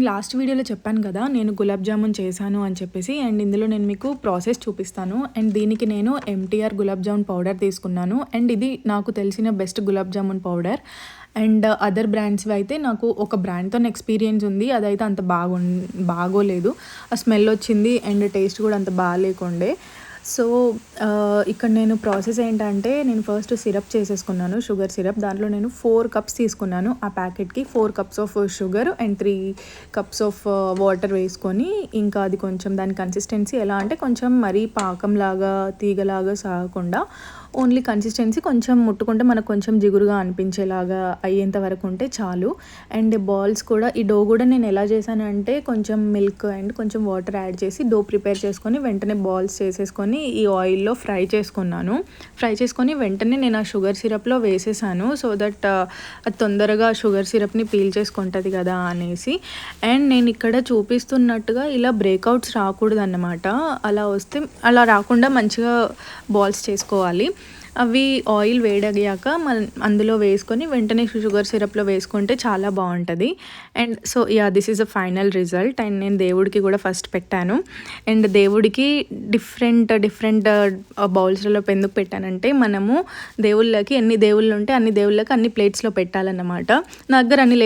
నేను లాస్ట్ వీడియోలో చెప్పాను కదా, నేను గులాబ్ జామున్ చేశాను అని చెప్పేసి. అండ్ ఇందులో నేను మీకు ప్రాసెస్ చూపిస్తాను. అండ్ దీనికి నేను ఎంటీఆర్ గులాబ్ జామున్ పౌడర్ తీసుకున్నాను. అండ్ ఇది నాకు తెలిసిన best gulab jamun powder. And other బ్రాండ్స్వి అయితే నాకు ఒక బ్రాండ్తో ఎక్స్పీరియన్స్ ఉంది, అదైతే అంత బాగోలేదు. ఆ స్మెల్ వచ్చింది అండ్ టేస్ట్ కూడా అంత బాగాలేకుండే. సో ఇక్కడ నేను ప్రాసెస్ ఏంటంటే, నేను ఫస్ట్ సిరప్ చేసేసుకున్నాను, షుగర్ సిరప్. దాంట్లో నేను 4 కప్స్ తీసుకున్నాను. ఆ ప్యాకెట్కి 4 cups of sugar and 3 cups of water వేసుకొని, ఇంకా అది కొంచెం దాని కన్సిస్టెన్సీ ఎలా అంటే కొంచెం మరీ పాకంలాగా తీగలాగా సాగకుండా ఓన్లీ కన్సిస్టెన్సీ కొంచెం ముట్టుకుంటే మనకు కొంచెం జిగురుగా అనిపించేలాగా అయ్యేంత వరకు ఉంటే చాలు. అండ్ బాల్స్ కూడా, ఈ డో కూడా నేను ఎలా చేశానంటే కొంచెం మిల్క్ అండ్ కొంచెం వాటర్ యాడ్ చేసి డో ప్రిపేర్ చేసుకొని వెంటనే బాల్స్ చేసేసుకొని ఈ ఆయిల్లో ఫ్రై చేసుకొని వెంటనే నేను ఆ షుగర్ సిరప్లో వేసేసాను. సో దట్ అది తొందరగా షుగర్ సిరప్ని పీల్ చేసుకుంటుంది కదా అనేసి. అండ్ నేను ఇక్కడ చూపిస్తున్నట్టుగా ఇలా బ్రేక్అవుట్స్ రాకూడదు అన్నమాట. అలా రాకుండా మంచిగా బాల్స్ చేసుకోవాలి. అవి ఆయిల్ వేడయ్యాక అందులో వేసుకొని వెంటనే షుగర్ సిరప్లో వేసుకుంటే చాలా బాగుంటుంది. And so this is a final result. And నేను దేవుడికి కూడా ఫస్ట్ పెట్టాను. అండ్ దేవుడికి డిఫరెంట్ బౌల్స్లలో ఎందుకు పెట్టానంటే, మనము దేవుళ్ళకి ఎన్ని దేవుళ్ళు ఉంటే అన్ని దేవుళ్ళకి అన్ని ప్లేట్స్లో పెట్టాలన్నమాట. నా దగ్గర అన్ని